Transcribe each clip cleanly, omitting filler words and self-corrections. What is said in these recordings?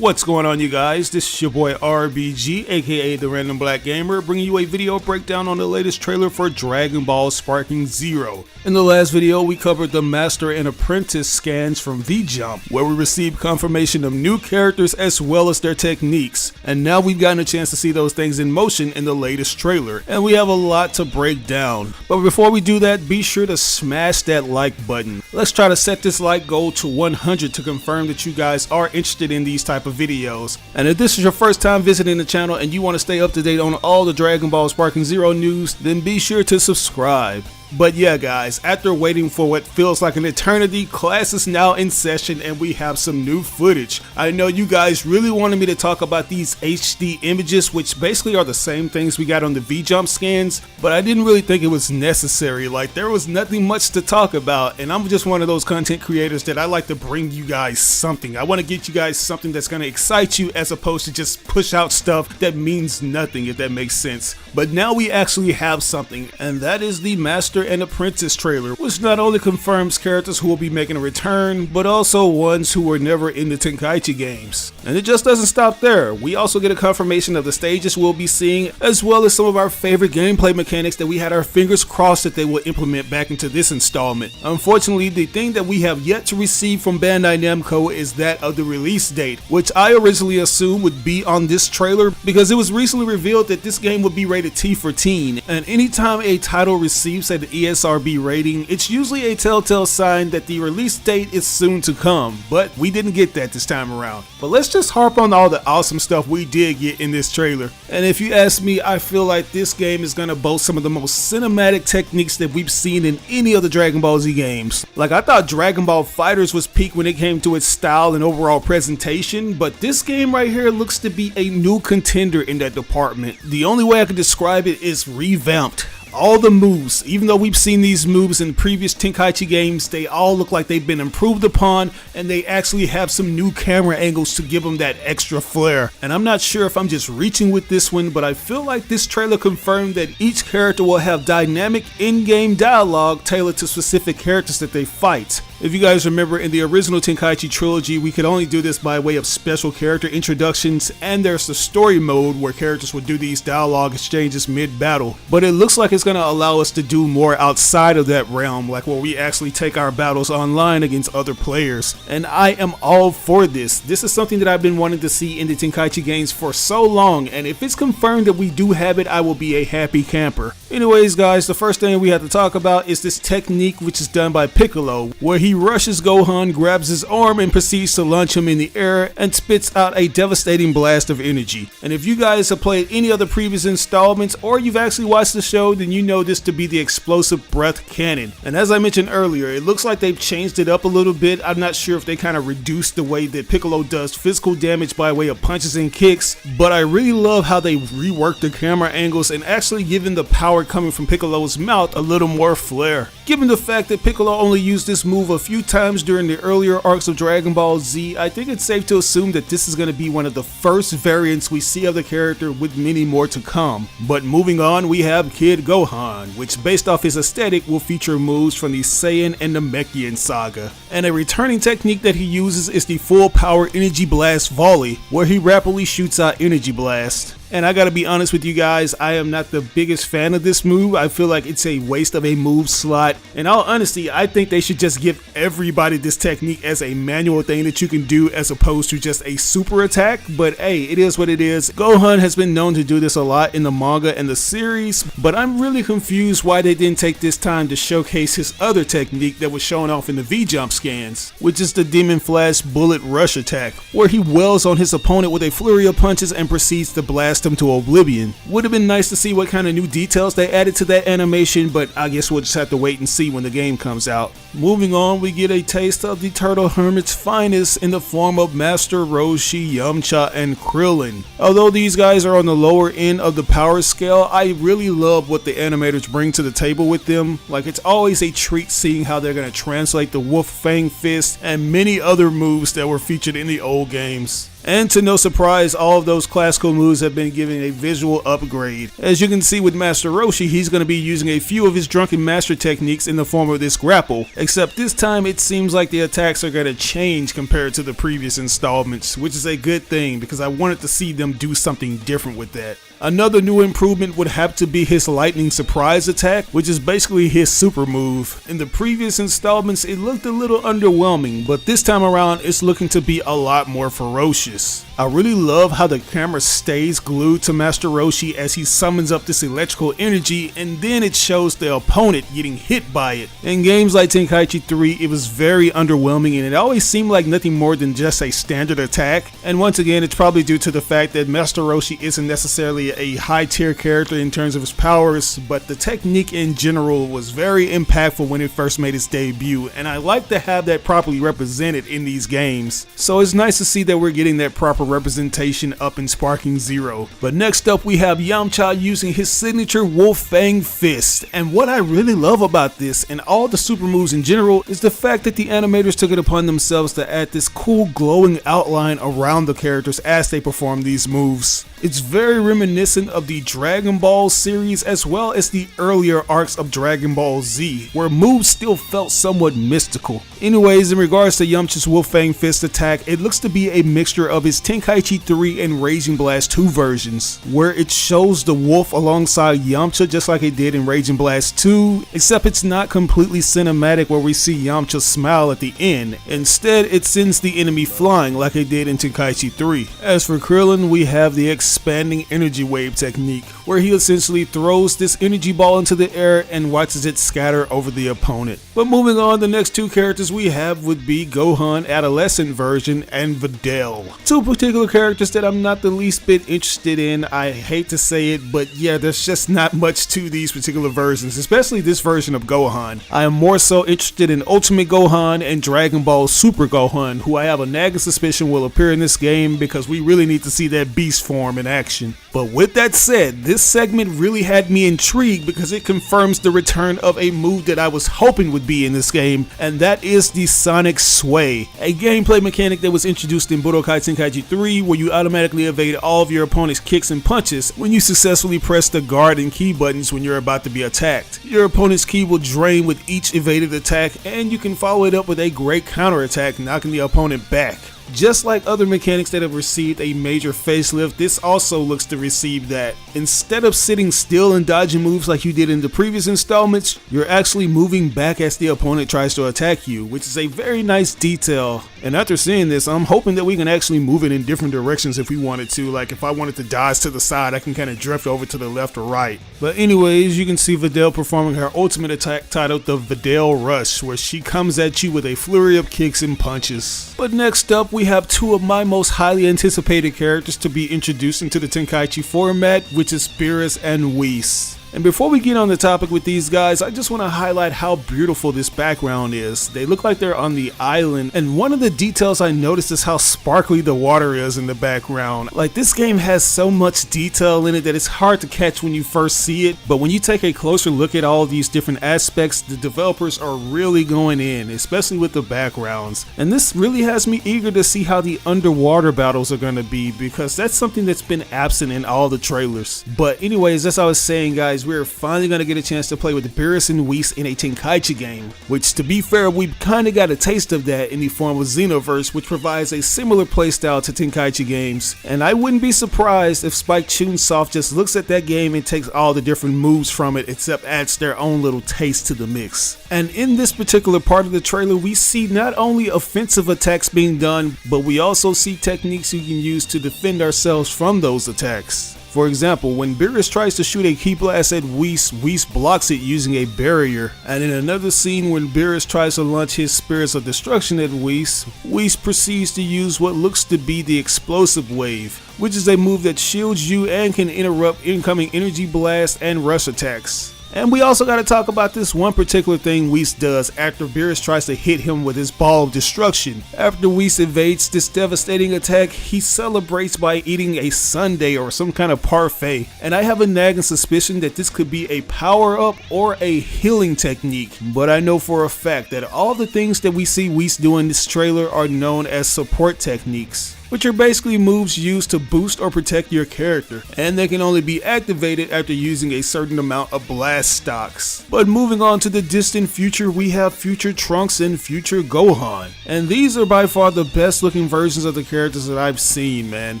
What's going on, you guys? This is your boy RBG, aka The Random Black Gamer, bringing you a video breakdown on the latest trailer for Dragon Ball Sparking Zero. In the last video, we covered the Master and Apprentice scans from Videl, where we received confirmation of new characters as well as their techniques. And now we've gotten a chance to see those things in motion in the latest trailer, and we have a lot to break down. But before we do that, be sure to smash that like button. Let's try to set this like goal to 100 to confirm that you guys are interested in these type of videos. And if this is your first time visiting the channel and you want to stay up to date on all the Dragon Ball Sparking Zero news, then be sure to subscribe. But yeah, guys, after waiting for what feels like an eternity, class is now in session and we have some new footage. I know you guys really wanted me to talk about these HD images, which basically are the same things we got on the V-Jump scans, but I didn't really think it was necessary. Like, there was nothing much to talk about, and I'm just one of those content creators that I like to bring you guys something. I want to get you guys something that's going to excite you as opposed to just push out stuff that means nothing, if that makes sense. But now we actually have something, and that is the Master and Apprentice trailer, which not only confirms characters who will be making a return, but also ones who were never in the Tenkaichi games. And it just doesn't stop there. We also get a confirmation of the stages we'll be seeing, as well as some of our favorite gameplay mechanics that we had our fingers crossed that they will implement back into this installment. Unfortunately, the thing that we have yet to receive from Bandai Namco is that of the release date, which I originally assumed would be on this trailer because it was recently revealed that this game would be rated T for teen, and anytime a title receives an ESRB rating, it's usually a telltale sign that the release date is soon to come, but we didn't get that this time around. But let's just harp on all the awesome stuff we did get in this trailer. And if you ask me, I feel like this game is gonna boast some of the most cinematic techniques that we've seen in any of the Dragon Ball Z games. Like, I thought Dragon Ball FighterZ was peak when it came to its style and overall presentation, but this game right here looks to be a new contender in that department. The only way I could describe it is revamped. All the moves, even though we've seen these moves in previous Tenkaichi games, they all look like they've been improved upon, and they actually have some new camera angles to give them that extra flair. And I'm not sure if I'm just reaching with this one, but I feel like this trailer confirmed that each character will have dynamic in-game dialogue tailored to specific characters that they fight. If you guys remember, in the original Tenkaichi trilogy, we could only do this by way of special character introductions, and there's the story mode where characters would do these dialogue exchanges mid-battle. But it looks like it's going to allow us to do more outside of that realm, like where we actually take our battles online against other players. And I am all for this. This is something that I've been wanting to see in the Tenkaichi games for so long, and if it's confirmed that we do have it, I will be a happy camper. Anyways, guys, the first thing we have to talk about is this technique which is done by Piccolo, where he rushes Gohan, grabs his arm, and proceeds to launch him in the air and spits out a devastating blast of energy. And if you guys have played any of the previous installments, or you've actually watched the show, then you know this to be the explosive breath cannon. And as I mentioned earlier, it looks like they've changed it up a little bit. I'm not sure if they kind of reduced the way that Piccolo does physical damage by way of punches and kicks, but I really love how they reworked the camera angles and actually given the power coming from Piccolo's mouth a little more flair. Given the fact that Piccolo only used this move a few times during the earlier arcs of Dragon Ball Z, I think it's safe to assume that this is going to be one of the first variants we see of the character, with many more to come. But moving on, we have Kid Gohan, which based off his aesthetic will feature moves from the Saiyan and Namekian saga. And a returning technique that he uses is the full power energy blast volley, where he rapidly shoots out energy blast. And I gotta be honest with you guys, I am not the biggest fan of this move. I feel like it's a waste of a move slot. In all honesty, I think they should just give everybody this technique as a manual thing that you can do as opposed to just a super attack. But hey, it is what it is. Gohan has been known to do this a lot in the manga and the series, but I'm really confused why they didn't take this time to showcase his other technique that was shown off in the V-Jump scans, which is the Demon Flash Bullet Rush attack, where he wails on his opponent with a flurry of punches and proceeds to blast him to oblivion. Would have been nice to see what kind of new details they added to that animation, but I guess we'll just have to wait and see when the game comes out. Moving on, we get a taste of the Turtle Hermit's finest in the form of Master Roshi, Yamcha, and Krillin. Although these guys are on the lower end of the power scale, I really love what the animators bring to the table with them. Like, it's always a treat seeing how they're going to translate the Wolf Fang Fist and many other moves that were featured in the old games. And to no surprise, all of those classical moves have been given a visual upgrade. As you can see with Master Roshi, he's going to be using a few of his Drunken Master techniques in the form of this grapple, except this time it seems like the attacks are going to change compared to the previous installments, which is a good thing because I wanted to see them do something different with that. Another new improvement would have to be his lightning surprise attack, which is basically his super move. In the previous installments it looked a little underwhelming, but this time around it's looking to be a lot more ferocious. I really love how the camera stays glued to Master Roshi as he summons up this electrical energy, and then it shows the opponent getting hit by it. In games like Tenkaichi 3 it was very underwhelming and it always seemed like nothing more than just a standard attack, and once again it's probably due to the fact that Master Roshi isn't necessarily a high tier character in terms of his powers, but the technique in general was very impactful when it first made its debut, and I like to have that properly represented in these games. So it's nice to see that we're getting that proper representation up in Sparking Zero. But next up we have Yamcha using his signature Wolf Fang Fist, and what I really love about this and all the super moves in general is the fact that the animators took it upon themselves to add this cool glowing outline around the characters as they perform these moves. It's very reminiscent of the Dragon Ball series as well as the earlier arcs of Dragon Ball Z, where moves still felt somewhat mystical. Anyways, in regards to Yamcha's Wolf Fang Fist attack, it looks to be a mixture of his Tenkaichi 3 and Raging Blast 2 versions, where it shows the wolf alongside Yamcha just like it did in Raging Blast 2, except it's not completely cinematic where we see Yamcha smile at the end. Instead, it sends the enemy flying like it did in Tenkaichi 3. As for Krillin, we have the expanding energy wave technique, where he essentially throws this energy ball into the air and watches it scatter over the opponent. But moving on, the next two characters we have would be Gohan Adolescent version and Videl. Two particular characters that I'm not the least bit interested in. I hate to say it, but yeah, there's just not much to these particular versions, especially this version of Gohan. I am more so interested in Ultimate Gohan and Dragon Ball Super Gohan, who I have a nagging suspicion will appear in this game because we really need to see that beast form in action. But with that said, this segment really had me intrigued because it confirms the return of a move that I was hoping would be in this game, and that is the Sonic Sway, a gameplay mechanic that was introduced in Budokai Tenkaichi 3 where you automatically evade all of your opponent's kicks and punches when you successfully press the guard and key buttons when you're about to be attacked. Your opponent's ki will drain with each evaded attack, and you can follow it up with a great counter attack, knocking the opponent back. Just like other mechanics that have received a major facelift, this also looks to receive that. Instead of sitting still and dodging moves like you did in the previous installments, you're actually moving back as the opponent tries to attack you, which is a very nice detail. And after seeing this, I'm hoping that we can actually move it in different directions if we wanted to. Like if I wanted to dodge to the side, I can kind of drift over to the left or right. But anyways, you can see Videl performing her ultimate attack titled the Videl Rush, where she comes at you with a flurry of kicks and punches. But next up, we have two of my most highly anticipated characters to be introduced into the Tenkaichi format, which is Beerus and Whis. And before we get on the topic with these guys, I just want to highlight how beautiful this background is. They look like they're on the island, and one of the details I noticed is how sparkly the water is in the background. Like, this game has so much detail in it that it's hard to catch when you first see it, but when you take a closer look at all of these different aspects, the developers are really going in, especially with the backgrounds. And this really has me eager to see how the underwater battles are going to be, because that's something that's been absent in all the trailers. But anyways, as I was saying, guys, we're finally going to get a chance to play with Beerus and Whis in a Tenkaichi game, which, to be fair, we kind of got a taste of that in the form of Xenoverse, which provides a similar playstyle to Tenkaichi games. And I wouldn't be surprised if Spike Chunsoft just looks at that game and takes all the different moves from it, except adds their own little taste to the mix. And in this particular part of the trailer, we see not only offensive attacks being done, but we also see techniques you can use to defend ourselves from those attacks. For example, when Beerus tries to shoot a ki blast at Whis, Whis blocks it using a barrier. And in another scene when Beerus tries to launch his Spirits of Destruction at Whis, Whis proceeds to use what looks to be the Explosive Wave, which is a move that shields you and can interrupt incoming energy blasts and rush attacks. And we also got to talk about this one particular thing Whis does after Beerus tries to hit him with his ball of destruction. After Whis evades this devastating attack, he celebrates by eating a sundae or some kind of parfait. And I have a nagging suspicion that this could be a power-up or a healing technique. But I know for a fact that all the things that we see Whis do in this trailer are known as support techniques. which are basically moves used to boost or protect your character, and they can only be activated after using a certain amount of blast stocks. But moving on to the distant future, we have future Trunks and future Gohan, and these are by far the best looking versions of the characters that I've seen, man.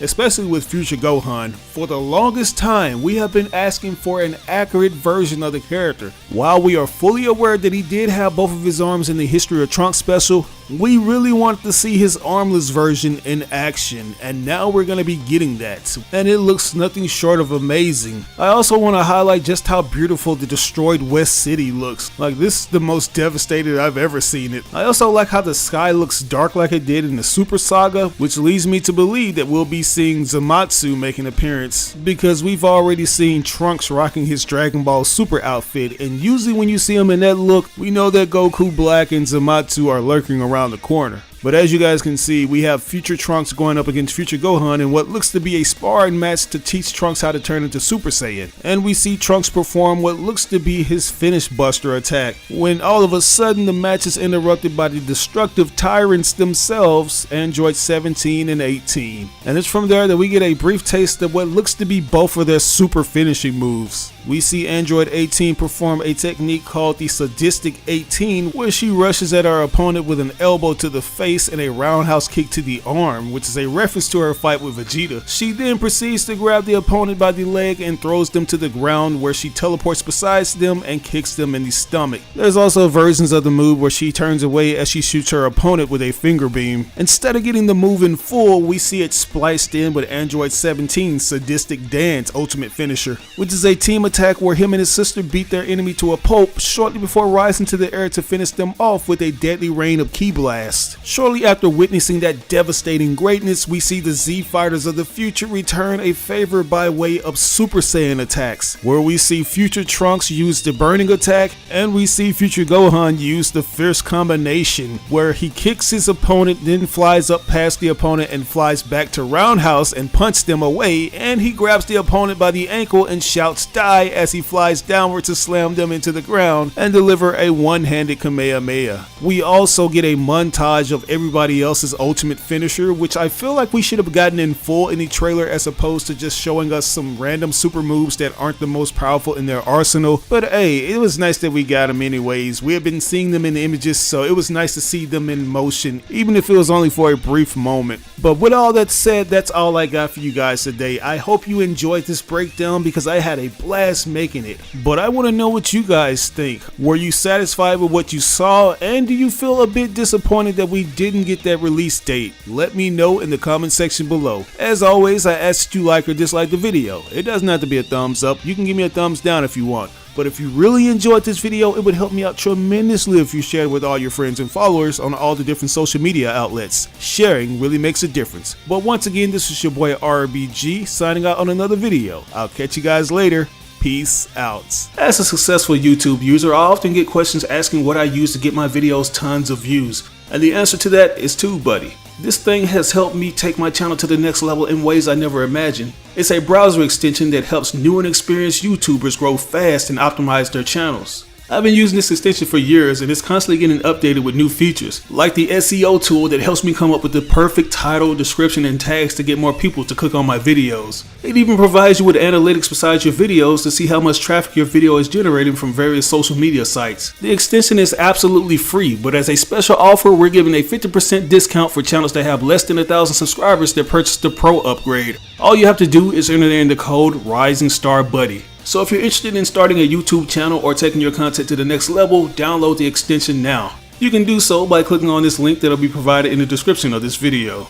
Especially with future Gohan. For the longest time, we have been asking for an accurate version of the character. While we are fully aware that he did have both of his arms in the History of Trunks special, we really wanted to see his armless version in action, and now we're going to be getting that, and it looks nothing short of amazing. I also want to highlight just how beautiful the destroyed West City looks. Like, this is the most devastated I've ever seen it. I also like how the sky looks dark like it did in the Super Saga, which leads me to believe that we'll be seeing Zamasu make an appearance, because we've already seen Trunks rocking his Dragon Ball Super outfit, and usually when you see him in that look, we know that Goku Black and Zamasu are lurking around the corner. But as you guys can see, we have future Trunks going up against future Gohan in what looks to be a sparring match to teach Trunks how to turn into Super Saiyan. And we see Trunks perform what looks to be his Finish Buster attack, when all of a sudden the match is interrupted by the destructive tyrants themselves, Android 17 and 18. And it's from there that we get a brief taste of what looks to be both of their super finishing moves. We see Android 18 perform a technique called the Sadistic 18, where she rushes at our opponent with an elbow to the face and a roundhouse kick to the arm, which is a reference to her fight with Vegeta. She then proceeds to grab the opponent by the leg and throws them to the ground, where she teleports beside them and kicks them in the stomach. There's also versions of the move where she turns away as she shoots her opponent with a finger beam. Instead of getting the move in full, we see it spliced in with Android 17's Sadistic Dance ultimate finisher, which is a team attack where him and his sister beat their enemy to a pulp shortly before rising to the air to finish them off with a deadly rain of ki blasts. Shortly after witnessing that devastating greatness, we see the Z Fighters of the future return a favor by way of Super Saiyan attacks, where we see future Trunks use the burning attack, and we see future Gohan use the fierce combination, where he kicks his opponent, then flies up past the opponent and flies back to roundhouse and punch them away, and he grabs the opponent by the ankle and shouts "die" as he flies downward to slam them into the ground and deliver a one-handed Kamehameha. We also get a montage of everybody else's ultimate finisher, which I feel like we should have gotten in full in the trailer as opposed to just showing us some random super moves that aren't the most powerful in their arsenal. But hey, it was nice that we got them anyways. We have been seeing them in the images, so it was nice to see them in motion, even if it was only for a brief moment. But with all that said, that's all I got for you guys today. I hope you enjoyed this breakdown because I had a blast making it. But I want to know what you guys think. Were you satisfied with what you saw, and do you feel a bit disappointed that we didn't get that release date? Let me know in the comment section below. As always, I ask that you like or dislike the video. It doesn't have to be a thumbs up. You can give me a thumbs down if you want. But if you really enjoyed this video, it would help me out tremendously if you shared with all your friends and followers on all the different social media outlets. Sharing really makes a difference. But once again, this is your boy RBG signing out on another video. I'll catch you guys later. Peace out. As a successful YouTube user, I often get questions asking what I use to get my videos tons of views. And the answer to that is TubeBuddy. This thing has helped me take my channel to the next level in ways I never imagined. It's a browser extension that helps new and experienced YouTubers grow fast and optimize their channels. I've been using this extension for years, and it's constantly getting updated with new features, like the SEO tool that helps me come up with the perfect title, description, and tags to get more people to click on my videos. It even provides you with analytics beside your videos to see how much traffic your video is generating from various social media sites. The extension is absolutely free, but as a special offer, we're giving a 50% discount for channels that have less than 1,000 subscribers that purchase the Pro upgrade. All you have to do is enter in the code RisingStarBuddy. So if you're interested in starting a YouTube channel or taking your content to the next level, download the extension now. You can do so by clicking on this link that will be provided in the description of this video.